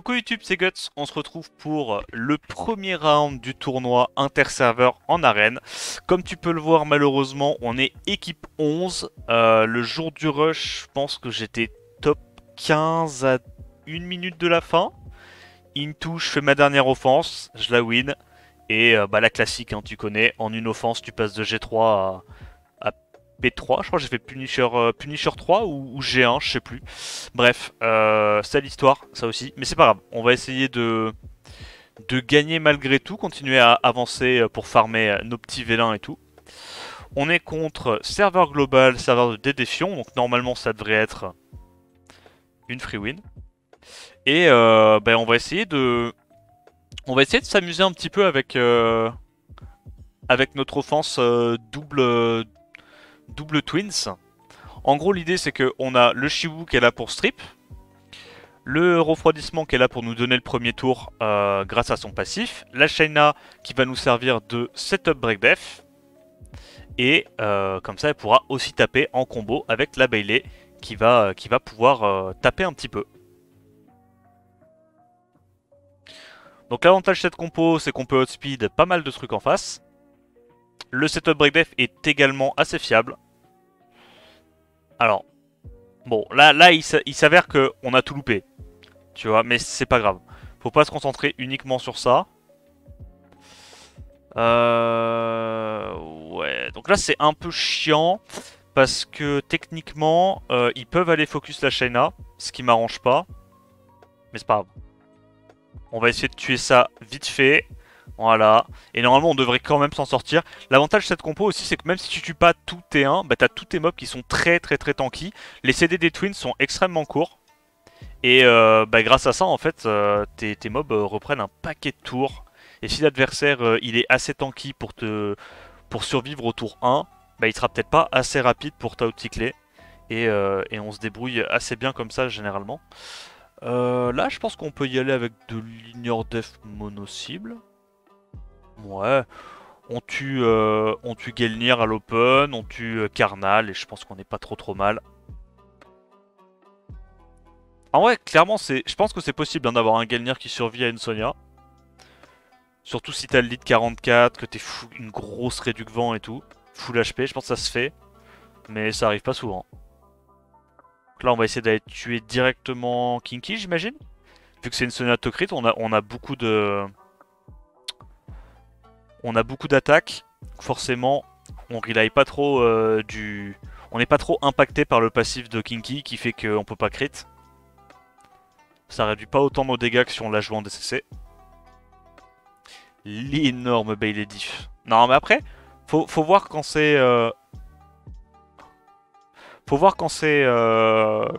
Coucou YouTube, c'est Guts. On se retrouve pour le premier round du tournoi interserveur en arène. Comme tu peux le voir, malheureusement, on est équipe 11. Le jour du rush, je pense que j'étais top 15 à 1 minute de la fin. Into, je fais ma dernière offense, je la win. Et la classique, hein, tu connais, en une offense, tu passes de G3 à P3. Je crois que j'ai fait Punisher 3 ou G1, je sais plus. Bref, c'est l'histoire, ça aussi. Mais c'est pas grave, on va essayer de gagner malgré tout, continuer à avancer pour farmer nos petits vélins et tout. On est contre serveur global, serveur de dédéfion, donc normalement ça devrait être une free win. Et on va essayer de... On va essayer de s'amuser un petit peu avec notre offense double twins. En gros, l'idée c'est qu'on a le Shiwu qui est là pour strip, le refroidissement qui est là pour nous donner le premier tour grâce à son passif, la Shayna qui va nous servir de setup break def, et comme ça elle pourra aussi taper en combo avec la Bailey qui va pouvoir taper un petit peu. Donc l'avantage de cette compo, c'est qu'on peut outspeed pas mal de trucs en face. Le setup break def est également assez fiable. Alors, bon, là il s'avère qu'on a tout loupé. Tu vois, mais c'est pas grave. Faut pas se concentrer uniquement sur ça. Ouais, donc là c'est un peu chiant. Parce que techniquement, ils peuvent aller focus la Shayna. Ce qui m'arrange pas. Mais c'est pas grave. On va essayer de tuer ça vite fait. Voilà. Et normalement on devrait quand même s'en sortir. L'avantage de cette compo aussi c'est que même si tu tues pas tous tes 1, bah t'as tous tes mobs qui sont très tanky. Les CD des Twins sont extrêmement courts. Et grâce à ça, en fait, tes mobs reprennent un paquet de tours. Et si l'adversaire il est assez tanky pour survivre au tour 1, bah, il sera peut-être pas assez rapide pour t'outcycler. Et on se débrouille assez bien comme ça généralement. Là, je pense qu'on peut y aller avec de l'ignore def mono-cible. Ouais, on tue Gelnir à l'open, on tue Karnal, et je pense qu'on n'est pas trop mal. En vrai, clairement, je pense que c'est possible hein, d'avoir un Gelnir qui survit à une Sonya. Surtout si t'as le lead 44, que t'es une grosse réduc vent et tout. Full HP, je pense que ça se fait. Mais ça arrive pas souvent. Donc là, on va essayer d'aller tuer directement Kinky, j'imagine. Vu que c'est une Sonya Tokrit, on a beaucoup de... On a beaucoup d'attaques. Forcément, on rely pas trop du... On n'est pas trop impacté par le passif de Kinky qui fait qu'on peut pas crit. Ça réduit pas autant nos dégâts que si on l'a joué en DCC. L'énorme Bailey diff. Non mais après, faut voir quand c'est... Faut voir quand c'est...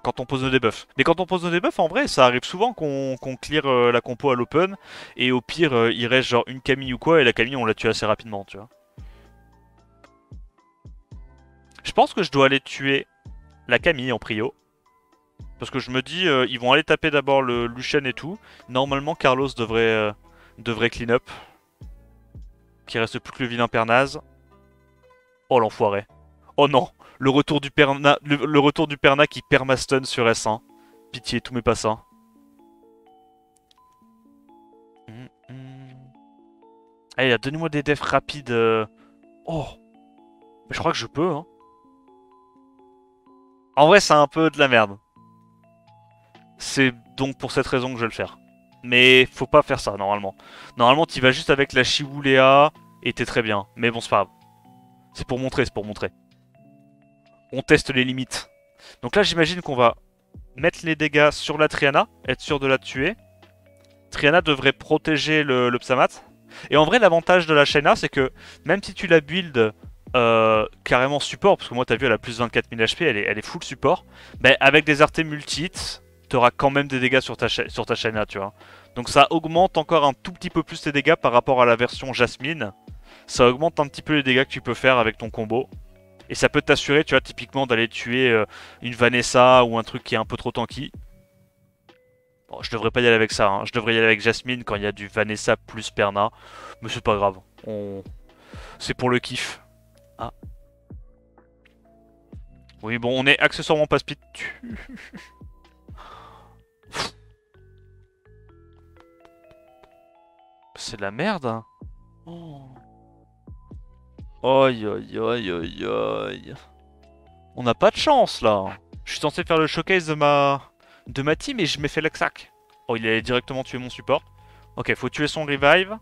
quand on pose nos debuffs. Mais quand on pose nos debuffs, en vrai, ça arrive souvent qu'on clear la compo à l'open. Et au pire, il reste genre une Camille ou quoi, et la Camille, on la tue assez rapidement, tu vois. Je pense que je dois aller tuer la Camille en prio. Parce que je me dis, ils vont aller taper d'abord le Lucian et tout. Normalement, Carlos devrait clean up. Qu'il reste plus que le vilain Pernaz. Oh l'enfoiré. Oh non, le retour du Perna, le retour du Perna qui permastun sur S1. Pitié, tout mais pas ça. Allez, donnez-moi des defs rapides. Oh, mais je crois que je peux. Hein. En vrai, c'est un peu de la merde. C'est donc pour cette raison que je vais le faire. Mais faut pas faire ça normalement. Normalement, tu vas juste avec la Shiwulea et t'es très bien. Mais bon, c'est pas grave. C'est pour montrer, c'est pour montrer. On teste les limites. Donc là, j'imagine qu'on va mettre les dégâts sur la Triana, être sûr de la tuer. Triana devrait protéger le Psamat. Et en vrai, l'avantage de la Shayna, c'est que même si tu la build carrément support, parce que moi, t'as vu, elle a plus 24 000 HP, elle est full support, bah, avec des RT multi-hits, t'auras quand même des dégâts sur ta Shayna, tu vois. Donc ça augmente encore un tout petit peu plus tes dégâts par rapport à la version Jasmine. Ça augmente un petit peu les dégâts que tu peux faire avec ton combo. Et ça peut t'assurer, tu vois, typiquement d'aller tuer une Vanessa ou un truc qui est un peu trop tanky. Bon, je devrais pas y aller avec ça, hein. Je devrais y aller avec Jasmine quand il y a du Vanessa plus Perna. Mais c'est pas grave. C'est pour le kiff. Ah. Oui, bon, on est accessoirement pas speed. c'est de la merde, hein. Oh. Aïe aïe aïe aïe aïe. On n'a pas de chance là. Je suis censé faire le showcase de ma team et je m'ai fait l'exac. Oh, il allait directement tuer mon support. Ok, faut tuer son revive.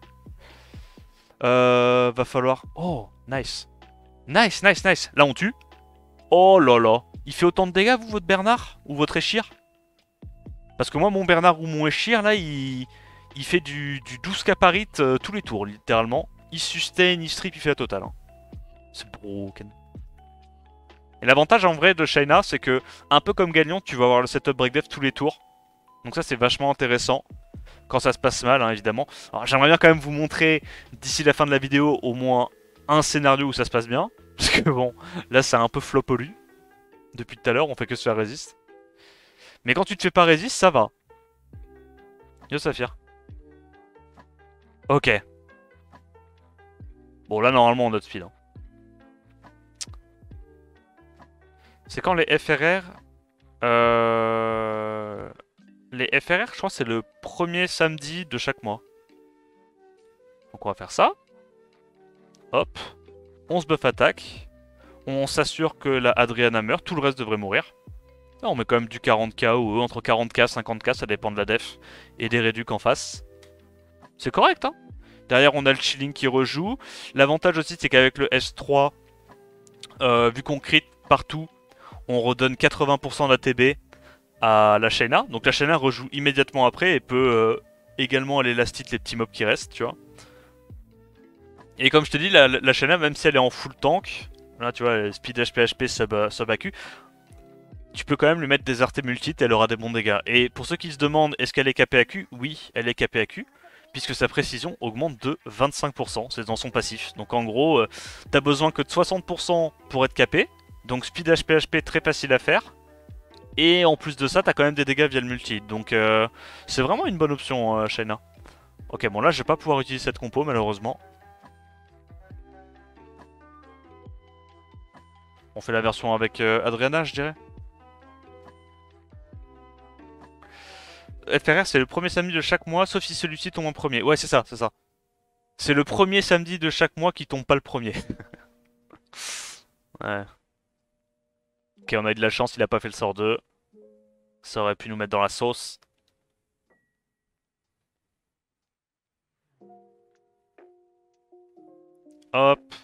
Va falloir... Oh, nice. Nice, nice, nice. Là, on tue. Oh là là. Il fait autant de dégâts, vous, votre Bernard? Ou votre Eshir? Parce que moi, mon Bernard ou mon Eshir, là, il fait du 12 caparit tous les tours, littéralement. Il sustain, il strip, il fait la totale. Hein. C'est broken. Et l'avantage, en vrai, de Shayna, c'est que, un peu comme Galion, tu vas avoir le setup breakdeath tous les tours. Donc ça, c'est vachement intéressant. Quand ça se passe mal, hein, évidemment. Alors, j'aimerais bien quand même vous montrer, d'ici la fin de la vidéo, au moins un scénario où ça se passe bien. Parce que bon, là, c'est un peu flop au lui. Depuis tout à l'heure, on fait que se faire résiste. Mais quand tu te fais pas résiste, ça va. Yo, Saphir. Ok. Bon, là, normalement, on a de speed. Hein. C'est quand les FRR... Les FRR, je crois, c'est le premier samedi de chaque mois. Donc on va faire ça. Hop. On se buff attaque. On s'assure que la Adriana meurt. Tout le reste devrait mourir. Là, on met quand même du 40k ou entre 40k, 50k, ça dépend de la def. Et des réducs en face. C'est correct, hein. Derrière, on a le chilling qui rejoue. L'avantage aussi, c'est qu'avec le S3, vu qu'on crit partout, on redonne 80% d'ATB à la Shayna. Donc la Shayna rejoue immédiatement après et peut également aller last hit les petits mobs qui restent, tu vois. Et comme je te dis, la Shayna, même si elle est en full tank, là tu vois, speed HP, HP, sub AQ, tu peux quand même lui mettre des artés multi et elle aura des bons dégâts. Et pour ceux qui se demandent, est-ce qu'elle est KP AQ? Oui, elle est KP AQ, puisque sa précision augmente de 25%, c'est dans son passif. Donc en gros, t'as besoin que de 60% pour être KP, donc speed HP, HP très facile à faire. Et en plus de ça, t'as quand même des dégâts via le multi. Donc c'est vraiment une bonne option, Shayna. Ok, bon là, je vais pas pouvoir utiliser cette compo, malheureusement. On fait la version avec Adriana, je dirais. FRR, c'est le premier samedi de chaque mois, sauf si celui-ci tombe en premier. Ouais, c'est ça, c'est ça. C'est le premier samedi de chaque mois qui tombe pas le premier. Ouais. Ok, on a eu de la chance, il a pas fait le sort 2. Ça aurait pu nous mettre dans la sauce. Hop.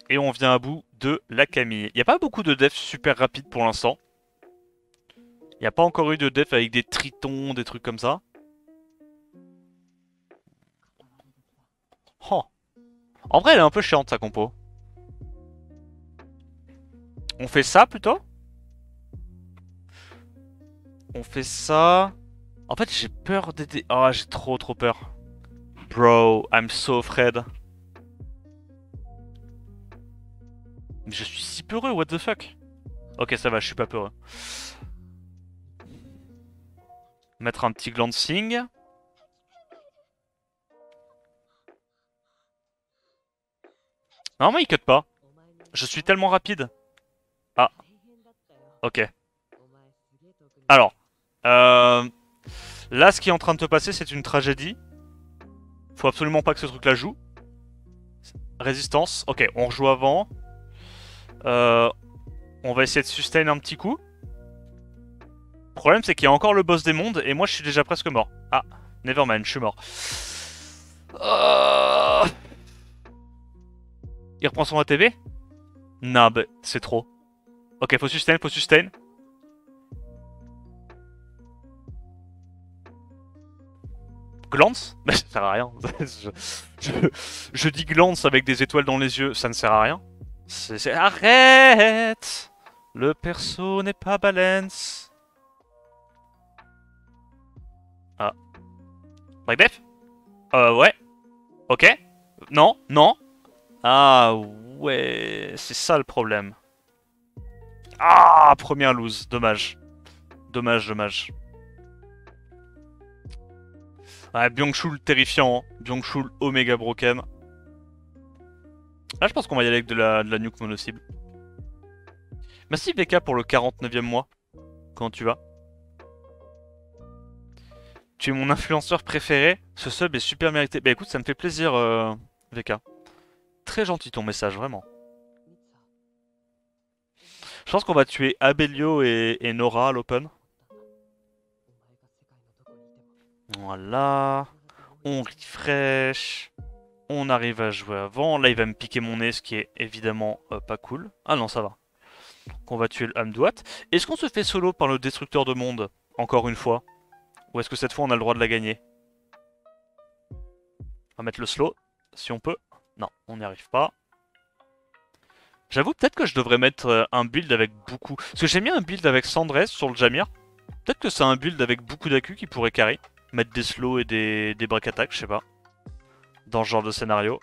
Et on vient à bout de la Camille. Il n'y a pas beaucoup de def super rapides pour l'instant. Il n'y a pas encore eu de def avec des tritons, des trucs comme ça. Oh. En vrai, elle est un peu chiante, sa compo. On fait ça, plutôt? On fait ça... En fait, j'ai peur d'aider... Oh, j'ai trop peur. Bro, I'm so afraid. Mais je suis si peureux, what the fuck? Ok, ça va, je suis pas peureux. Mettre un petit glancing. Normalement, il cut pas. Je suis tellement rapide. Ah. Ok. Alors. Là, ce qui est en train de te passer, c'est une tragédie. Faut absolument pas que ce truc-là joue. Résistance. Ok, on rejoue avant. On va essayer de sustain un petit coup. Le problème, c'est qu'il y a encore le boss des mondes et moi, je suis déjà presque mort. Ah, nevermind, je suis mort. Il reprend son ATB? Non, bah, c'est trop. Ok, faut sustain, faut sustain. Glance? Bah, ça sert à rien. je dis glance avec des étoiles dans les yeux, ça ne sert à rien. Arrête! Le perso n'est pas balance. Ah. Break def? Ouais. Ok. Non, non. Ah, ouais. C'est ça le problème. Ah, première lose. Dommage. Dommage, dommage. Ouais, Byung-Chul terrifiant. Hein. Byung-Chul Omega Broken. Là, je pense qu'on va y aller avec de la nuke mono-cible. Merci VK pour le 49e mois. Comment tu vas? Tu es mon influenceur préféré. Ce sub est super mérité. Bah écoute, ça me fait plaisir, VK. Très gentil ton message, vraiment. Je pense qu'on va tuer Abelio et Nora à l'open. Voilà. On refresh. On arrive à jouer avant. Là, il va me piquer mon nez, ce qui est évidemment pas cool. Ah non, ça va. Qu'on va tuer le Hamdouat. Est-ce qu'on se fait solo par le destructeur de monde, encore une fois? Ou est-ce que cette fois, on a le droit de la gagner? On va mettre le slow, si on peut. Non, on n'y arrive pas. J'avoue, peut-être que je devrais mettre un build avec beaucoup... Parce que j'ai mis un build avec Sandres sur le Jamir. Peut-être que c'est un build avec beaucoup d'accu qui pourrait carry. Mettre des slows et des break attack, je sais pas. Dans ce genre de scénario.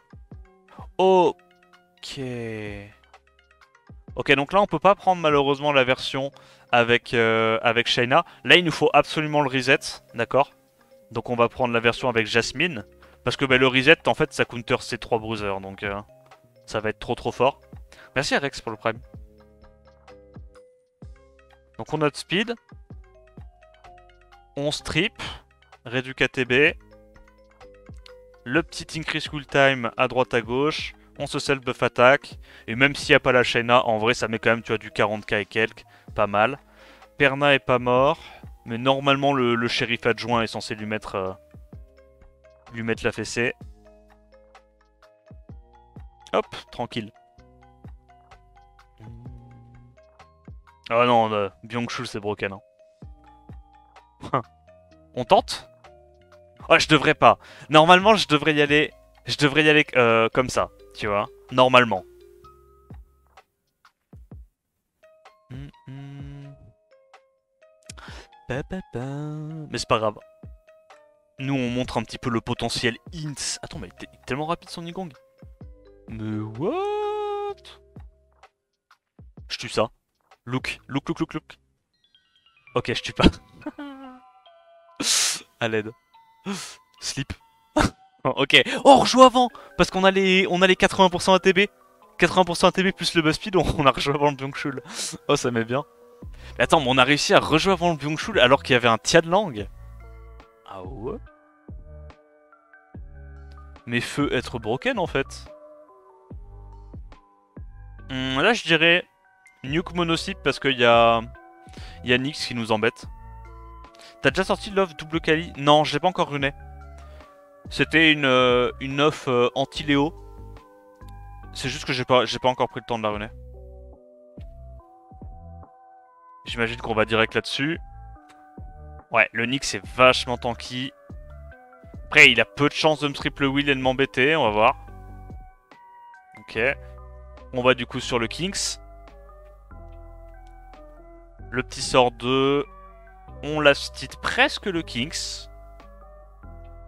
Ok. Ok, donc là, on peut pas prendre malheureusement la version avec Shayna. Là, il nous faut absolument le reset, d'accord? Donc on va prendre la version avec Jasmine. Parce que bah, le reset, en fait, ça counter C3 bruiser. Donc ça va être trop fort. Merci à Rex pour le prime. Donc on a notre speed. On strip. Réduit KTB. Le petit increase cool time à droite à gauche. On se self buff attack. Et même s'il n'y a pas la Shayna, en vrai ça met quand même tu vois, du 40k et quelques. Pas mal. Perna est pas mort. Mais normalement le shérif adjoint est censé lui mettre la fessée. Hop, tranquille. Ah non, Byung-Chul c'est broken. Hein. On tente? Oh, je devrais pas. Normalement, je devrais y aller. Je devrais y aller comme ça, tu vois. Normalement. Mais c'est pas grave. Nous, on montre un petit peu le potentiel int. Attends, mais il est tellement rapide son Nigong. Mais what? Je tue ça. Look. Ok, je tue pas. À l'aide. Slip. Ok. Oh, on rejoue avant. Parce qu'on a les 80% ATB. 80% ATB plus le buzz speed, on a rejoué avant le Byung-Chul. Oh, ça met bien. Mais attends, mais on a réussi à rejouer avant le Byung-Chul alors qu'il y avait un Tia de langue. Ah ouais? Mais feu être broken en fait. Là, je dirais Nuke Monosip parce qu'il y a Nyx qui nous embête. T'as déjà sorti Love double Kali? Non, je l'ai pas encore runé. C'était une off anti-Léo. C'est juste que j'ai pas encore pris le temps de la runer. J'imagine qu'on va direct là-dessus. Ouais, le Nyx est vachement tanky. Après, il a peu de chance de me triple wheel et de m'embêter, on va voir. Ok. On va du coup sur le Kings. Le petit sort 2. On last hit presque le Kings.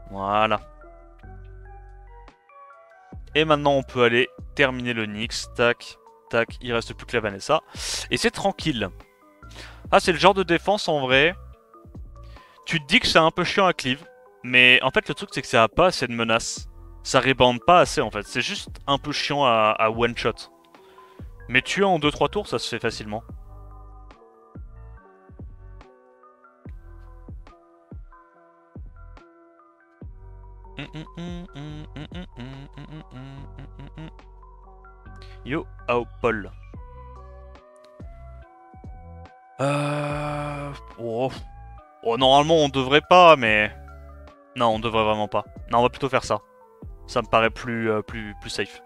Voilà. Et maintenant, on peut aller terminer le Nyx. Tac, tac. Il reste plus que la Vanessa. Et c'est tranquille. Ah, c'est le genre de défense en vrai. Tu te dis que c'est un peu chiant à cleave. Mais en fait, le truc, c'est que ça a pas assez de menaces. Ça rébande pas assez en fait. C'est juste un peu chiant à one shot. Mais tuer en 2-3 tours, ça se fait facilement. Yo, oh, Paul. Oh. Oh, normalement, on devrait pas, mais... Non, on devrait vraiment pas. Non, on va plutôt faire ça. Ça me paraît plus safe.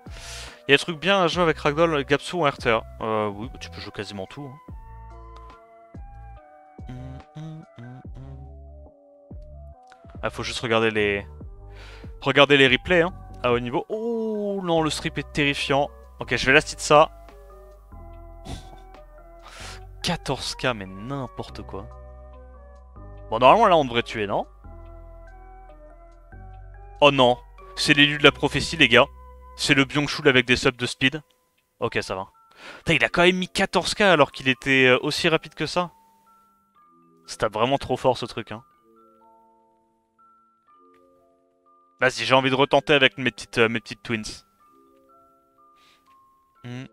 Il y a des trucs bien à jouer avec Ragdoll, Gapsu ou RTA. Oui, tu peux jouer quasiment tout. Ah, faut juste regarder les replays hein, à haut niveau. Oh non, le strip est terrifiant. Ok, je vais last hit ça. 14k, mais n'importe quoi. Bon, normalement, là, on devrait tuer, non? Oh non, c'est l'élu de la prophétie, les gars. C'est le Byung-Chul avec des subs de speed. Ok, ça va. Putain, il a quand même mis 14k alors qu'il était aussi rapide que ça. C'était vraiment trop fort, ce truc, hein. Vas-y, j'ai envie de retenter avec mes petites twins. Il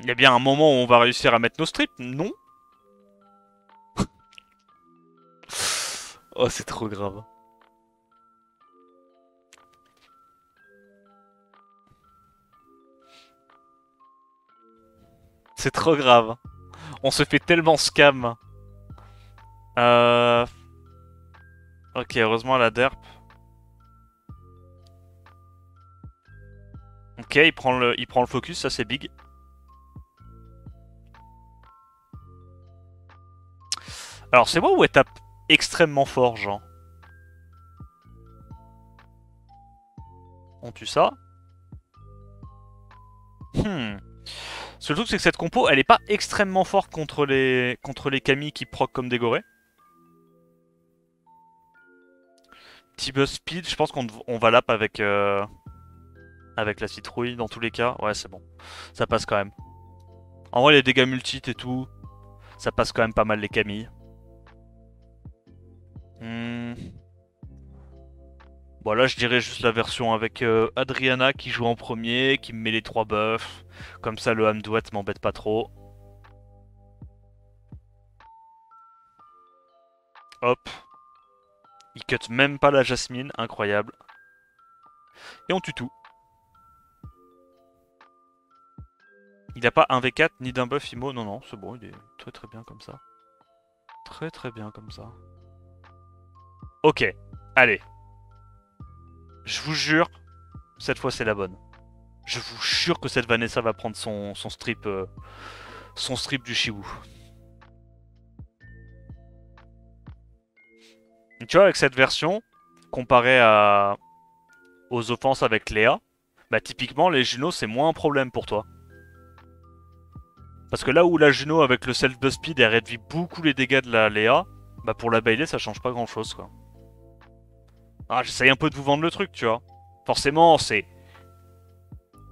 y a bien un moment où on va réussir à mettre nos strips, non? Oh, c'est trop grave. C'est trop grave. On se fait tellement scam. Euh... Ok, heureusement la derp. Ok, il prend le focus, ça c'est big. Alors c'est moi où elle tape extrêmement fort, genre. On tue ça. Hmm. Ce truc c'est que cette compo, elle est pas extrêmement forte contre les Kami qui proc comme des gorées. Petit buzz speed, je pense qu'on va lap avec la citrouille dans tous les cas. Ouais, c'est bon. Ça passe quand même. En vrai, les dégâts multi et tout, ça passe quand même pas mal les Camilles. Hmm. Bon, là, je dirais juste la version avec Adriana qui joue en premier, qui me met les 3 buffs. Comme ça, le Hamdouet m'embête pas trop. Hop. Il cut même pas la Jasmine, incroyable. Et on tue tout. Il a pas un V4 ni d'un buff IMO, non, non, c'est bon, il est très très bien comme ça. Très très bien comme ça. Ok, allez. Je vous jure, cette fois c'est la bonne. Je vous jure que cette Vanessa va prendre son strip du Shiwu. Tu vois, avec cette version, comparée aux offenses avec Léa, bah typiquement les Juno c'est moins un problème pour toi. Parce que là où la Juno avec le self-buzz speed elle réduit beaucoup les dégâts de la Léa, bah pour la Bailey ça change pas grand chose quoi. Ah, j'essaye un peu de vous vendre le truc, tu vois. Forcément, c'est.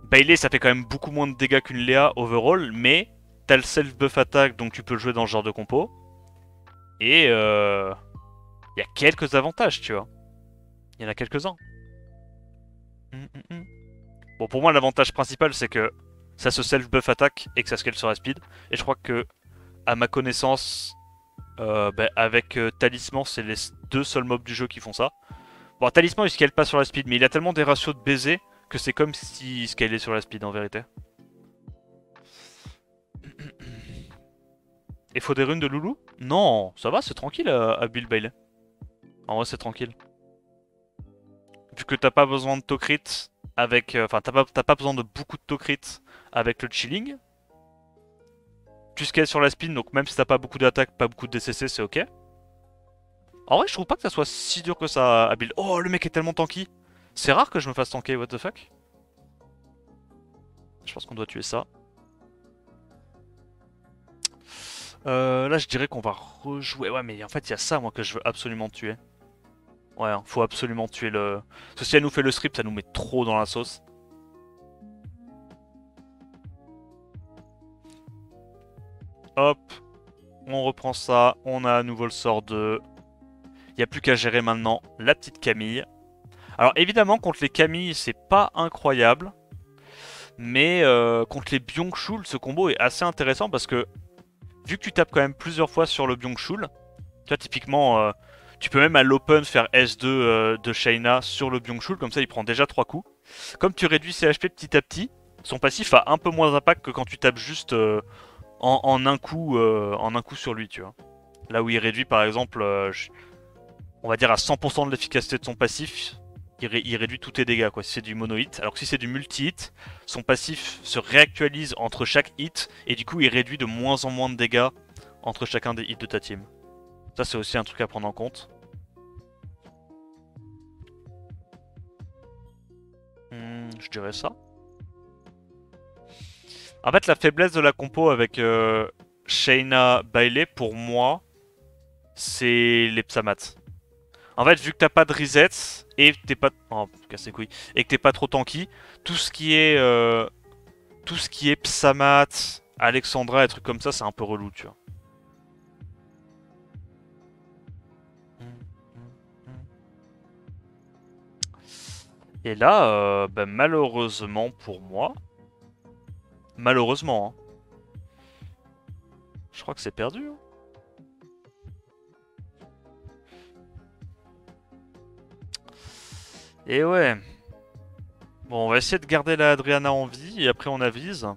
Bailey ça fait quand même beaucoup moins de dégâts qu'une Léa overall, mais t'as le self-buff attack donc tu peux le jouer dans ce genre de compo. Et il y a quelques avantages, tu vois. Il y en a quelques-uns. Bon, pour moi, l'avantage principal, c'est que ça se self-buff attack et que ça scale sur la speed. Et je crois que, à ma connaissance, bah, avec Talisman, c'est les deux seuls mobs du jeu qui font ça. Bon, Talisman, il scale pas sur la speed, mais il a tellement des ratios de baiser que c'est comme s'il scalait sur la speed en vérité. Et faut des runes de Loulou? Non, ça va, c'est tranquille à Bill Bailey. En vrai, c'est tranquille. Vu que t'as pas besoin de Tokrit avec. Enfin, t'as pas besoin de beaucoup de Tokrit avec le chilling. Tu scales sur la spin, donc même si t'as pas beaucoup d'attaque, pas beaucoup de DCC, c'est ok. En vrai, je trouve pas que ça soit si dur que ça à build. Oh, le mec est tellement tanky. C'est rare que je me fasse tanker, what the fuck. Je pense qu'on doit tuer ça. Là, je dirais qu'on va rejouer. Ouais, mais en fait, il y a ça, moi, que je veux absolument tuer. Ouais, hein, faut absolument tuer le... Parce que si elle nous fait le strip, ça nous met trop dans la sauce. Hop, on reprend ça. On a à nouveau le sort de... Il n'y a plus qu'à gérer maintenant la petite Camille. Alors évidemment, contre les Camille, c'est pas incroyable. Mais contre les Byung-Chul, ce combo est assez intéressant parce que vu que tu tapes quand même plusieurs fois sur le Byung-Chul, tu vois, typiquement, tu peux même à l'open faire S2 de Shaina sur le Byung-Chul, comme ça il prend déjà 3 coups. Comme tu réduis ses HP petit à petit, son passif a un peu moins d'impact que quand tu tapes juste en un coup sur lui, tu vois. Là où il réduit par exemple, on va dire à 100% de l'efficacité de son passif, il réduit tous tes dégâts quoi, si c'est du mono-hit. Alors que si c'est du multi-hit, son passif se réactualise entre chaque hit, et du coup il réduit de moins en moins de dégâts entre chacun des hits de ta team. Ça c'est aussi un truc à prendre en compte. Je dirais ça. En fait la faiblesse de la compo avec Shayna Bailey pour moi, c'est les Psamats. En fait, vu que t'as pas de reset et t'es pas, oh, casse les couilles, et que t'es pas trop tanky, tout ce qui est Psamat, Alexandra et trucs comme ça, c'est un peu relou, tu vois. Et là, bah, malheureusement pour moi, malheureusement, hein, je crois que c'est perdu. Hein. Et ouais. Bon, on va essayer de garder la Adriana en vie et après on avise.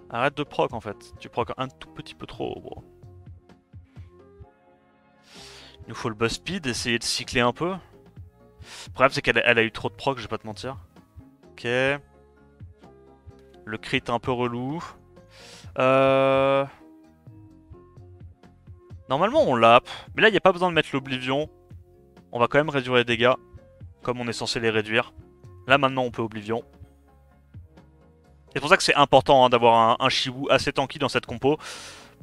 Arrête de proc en fait. Tu proc un tout petit peu trop, bro. Il nous faut le boss speed, essayer de cycler un peu. Le problème c'est qu'elle a eu trop de proc, je vais pas te mentir. Ok. Le crit un peu relou. Euh... Normalement on l'app. Mais là il n'y a pas besoin de mettre l'Oblivion. On va quand même réduire les dégâts. Comme on est censé les réduire. Là maintenant on peut Oblivion. C'est pour ça que c'est important hein, d'avoir un Shiwu assez tanky dans cette compo.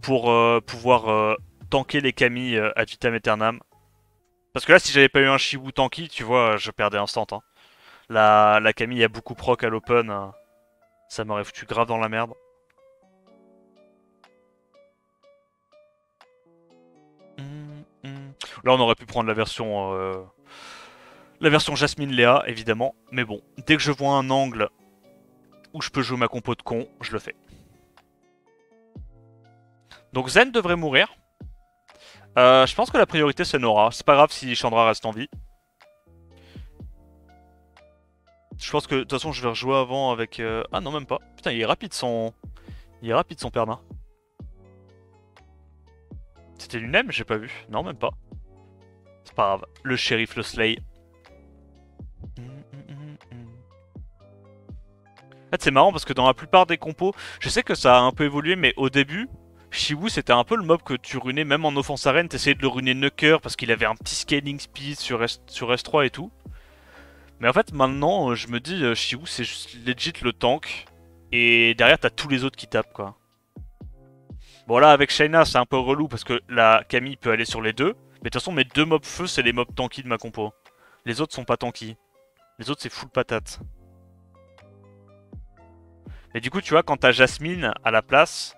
Pour pouvoir tanker les Kami ad vitam aeternam. Parce que là si j'avais pas eu un Shiwu tanky, tu vois, je perdais instant. Hein. La Camille a beaucoup proc à l'open. Ça m'aurait foutu grave dans la merde. Là, on aurait pu prendre la version Jasmine Léa, évidemment. Mais bon, dès que je vois un angle où je peux jouer ma compo de con, je le fais. Donc Zen devrait mourir. Je pense que la priorité c'est Nora. C'est pas grave si Chandra reste en vie. Je pense que de toute façon je vais rejouer avant avec... Ah non même pas. Putain il est rapide son... Il est rapide son perna. C'était l'UNEM, j'ai pas vu. Non même pas. C'est pas grave. Le shérif le slay. En fait c'est marrant parce que dans la plupart des compos, je sais que ça a un peu évolué mais au début, Shiwu c'était un peu le mob que tu runais même en offense arène, t'essayais de le runer Nucker parce qu'il avait un petit scaling speed sur S3 et tout. Mais en fait maintenant je me dis Shiwu c'est juste legit le tank et derrière t'as tous les autres qui tapent quoi. Bon là avec Shayna c'est un peu relou parce que la Camille peut aller sur les deux. Mais de toute façon mes deux mobs feu c'est les mobs tanky de ma compo. Les autres sont pas tanky. Les autres c'est full patate. Et du coup tu vois quand t'as Jasmine à la place,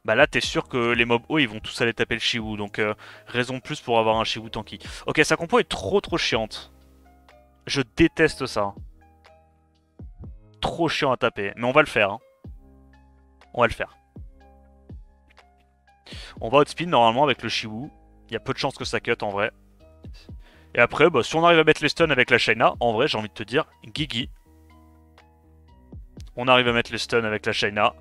bah là t'es sûr que les mobs hauts ils vont tous aller taper le Shiwu. Donc raison de plus pour avoir un Shiwu tanky. Ok sa compo est trop chiante. Je déteste ça. Trop chiant à taper. Mais on va le faire. Hein. On va le faire. On va outspeed normalement avec le Shiwu. Il y a peu de chances que ça cut en vrai. Et après, bah, si on arrive à mettre les stuns avec la Shayna, en vrai, j'ai envie de te dire, Gigi. On arrive à mettre les stuns avec la Shayna.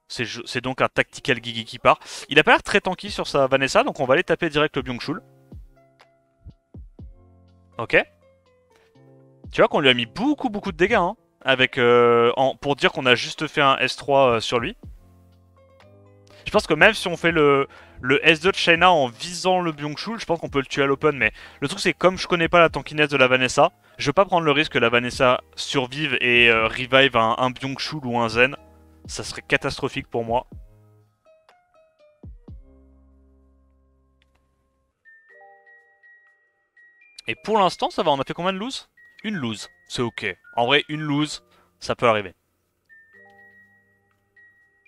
C'est donc un tactical Gigi qui part. Il a pas l'air très tanky sur sa Vanessa, donc on va aller taper direct le Byung-Chul. Ok. Tu vois qu'on lui a mis beaucoup de dégâts, hein, avec, pour dire qu'on a juste fait un S3 sur lui. Je pense que même si on fait le S2 de Shayna en visant le Byung-Chul, je pense qu'on peut le tuer à l'open, mais le truc c'est que comme je connais pas la tankiness de la Vanessa, je veux pas prendre le risque que la Vanessa survive et revive un Byung-Chul ou un Zen. Ça serait catastrophique pour moi. Et pour l'instant, ça va, on a fait combien de lose? Une lose, c'est ok. En vrai, une lose, ça peut arriver.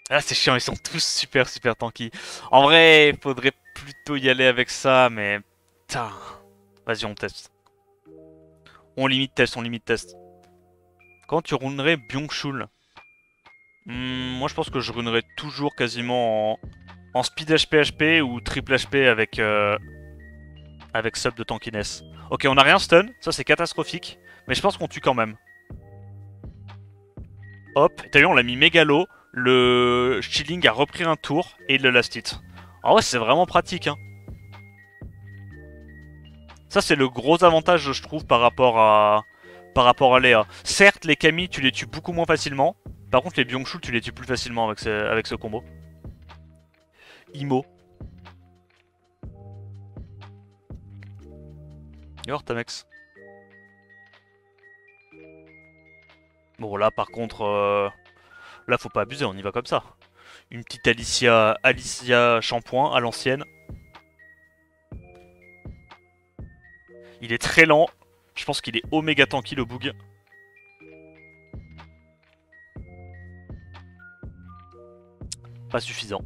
Ah, c'est chiant, ils sont tous super tanky. En vrai, il faudrait plutôt y aller avec ça, mais... Putain. Vas-y, on teste. On limite test, on limite test. Quand tu runerais Byung-Chul? Moi, je pense que je runerais toujours quasiment en speed HP ou triple HP avec sub de tankiness. Ok, on a rien stun, ça c'est catastrophique. Mais je pense qu'on tue quand même. Hop, t'as vu, on l'a mis mégalo. Le Chilling a repris un tour et il le last hit. En vrai, c'est vraiment pratique, hein. Ça, c'est le gros avantage, je trouve, par rapport à Léa. Certes, les Kami, tu les tues beaucoup moins facilement. Par contre, les Byung-Chul, tu les tues plus facilement avec ce combo. Imo. Yor, Tamex. Bon, là, par contre, là, faut pas abuser, on y va comme ça. Une petite Alicia shampoing à l'ancienne. Il est très lent. Je pense qu'il est oméga tanky, le Boog. Pas suffisant.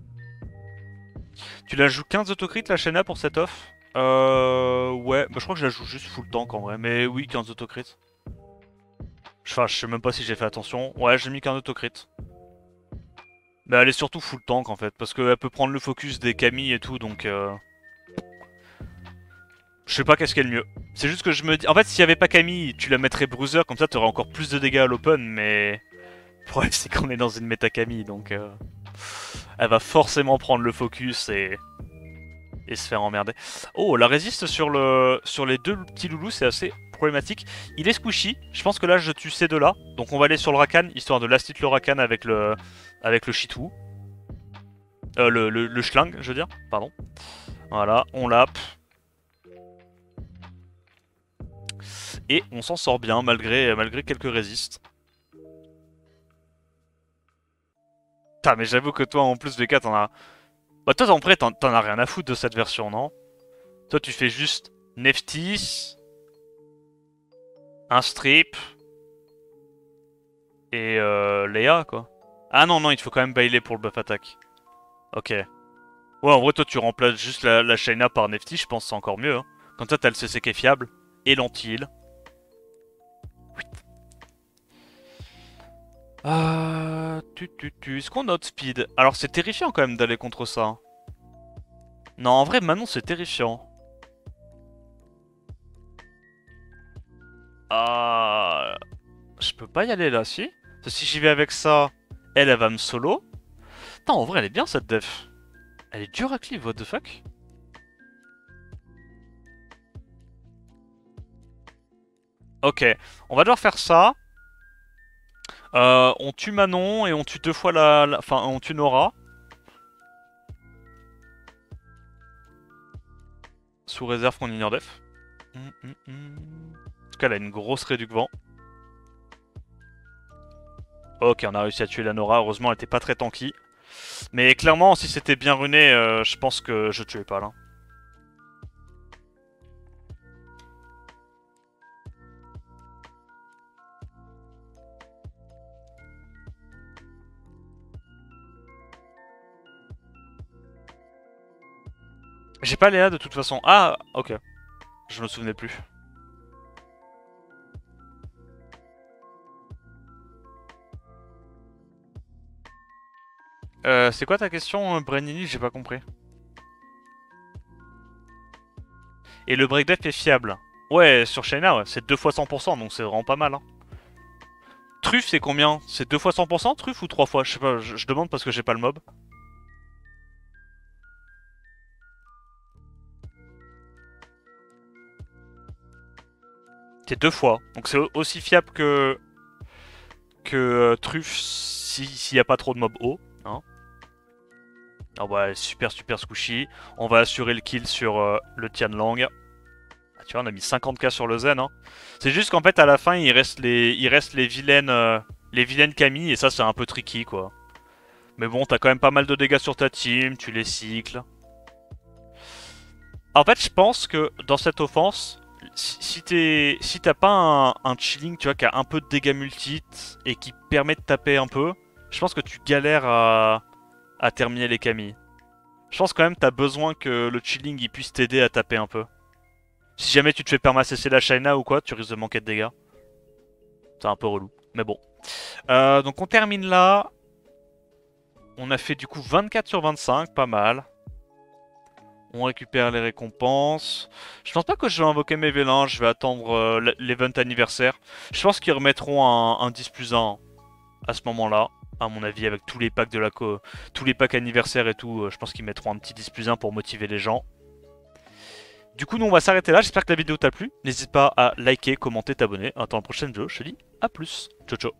Tu la joues 15 autocrit la Shayna pour cette off? Ouais, bah, je crois que je la joue juste full tank en vrai. Mais oui, 15 autocrit. Enfin, je sais même pas si j'ai fait attention. Ouais, j'ai mis 15 autocrit. Mais elle est surtout full tank en fait. Parce qu'elle peut prendre le focus des Camille et tout, donc... Je sais pas qu'est-ce qui est le mieux. C'est juste que je me dis... En fait, s'il y avait pas Camille, tu la mettrais bruiser, comme ça t'aurais encore plus de dégâts à l'open, mais... Le problème, c'est qu'on est dans une méta Camille, donc... Elle va forcément prendre le focus et se faire emmerder. Oh, la résiste sur les deux petits loulous, c'est assez problématique. Il est squishy, je pense que là, je tue ces deux-là. Donc on va aller sur le Rakan, histoire de last hit le Rakan avec le Shitou. Le Schlang, je veux dire, pardon. Voilà, on lap. Et on s'en sort bien, malgré quelques résistes. Putain, mais j'avoue que toi, en plus, VK, t'en as... Bah toi, en vrai, t'en as rien à foutre de cette version, non? Toi, tu fais juste Neftis, un strip, et Léa, quoi. Ah non, non, il te faut quand même bailer pour le buff attaque. Ok. Ouais, en vrai, toi, tu remplaces juste la Shayna par Neftis, je pense que c'est encore mieux. Hein. Comme ça, t'as le CC qui est fiable, et l'anti-heal. Est-ce qu'on a speed? Alors, c'est terrifiant quand même d'aller contre ça. Non, en vrai, Manon, c'est terrifiant. Ah... Je peux pas y aller là, si? Parce que si j'y vais avec ça, elle va me solo. Putain, en vrai, elle est bien cette def. Elle est dure à cleave, what the fuck? Ok, on va devoir faire ça. On tue Manon et on tue deux fois Enfin, on tue Nora. Sous réserve qu'on ignore def. En tout cas, elle a une grosse réduc vent. Ok, on a réussi à tuer la Nora. Heureusement, elle était pas très tanky. Mais clairement, si c'était bien runé, je pense que je tuais pas là. J'ai pas Léa de toute façon. Ah, ok. Je me souvenais plus. C'est quoi ta question, Brenini? J'ai pas compris. Et le break def est fiable. Ouais, sur Shayna, ouais, c'est 2 fois 100%, donc c'est vraiment pas mal. Hein. Truffe, c'est combien? C'est 2 fois 100% truffe ou 3 fois? Je sais pas, je demande parce que j'ai pas le mob. C'est 2 fois. Donc c'est aussi fiable que truffe s'il y a pas trop de mob haut. Hein. Ah ouais, super squishy. On va assurer le kill sur le Tianlang. Ah, tu vois, on a mis 50k sur le Zen. Hein. C'est juste qu'en fait, à la fin, il reste les vilaines Camille, et ça, c'est un peu tricky, quoi. Mais bon, t'as quand même pas mal de dégâts sur ta team, tu les cycles. En fait, je pense que dans cette offense, si t'as pas un chilling, tu vois, qui a un peu de dégâts multi et qui permet de taper un peu, je pense que tu galères à terminer les Camille. Je pense quand même que t'as besoin que le chilling il puisse t'aider à taper un peu. Si jamais tu te fais perma-CC la Shayna ou quoi, tu risques de manquer de dégâts. C'est un peu relou, mais bon. Donc on termine là. On a fait du coup 24 sur 25, pas mal. On récupère les récompenses. Je pense pas que je vais invoquer mes vélins, je vais attendre l'event anniversaire. Je pense qu'ils remettront un 10 plus 1 à ce moment-là. À mon avis, avec tous les packs tous les packs anniversaires et tout, je pense qu'ils mettront un petit 10 plus 1 pour motiver les gens. Du coup, nous on va s'arrêter là. J'espère que la vidéo t'a plu. N'hésite pas à liker, commenter, t'abonner. Attends la prochaine vidéo, je te dis à plus. Ciao ciao.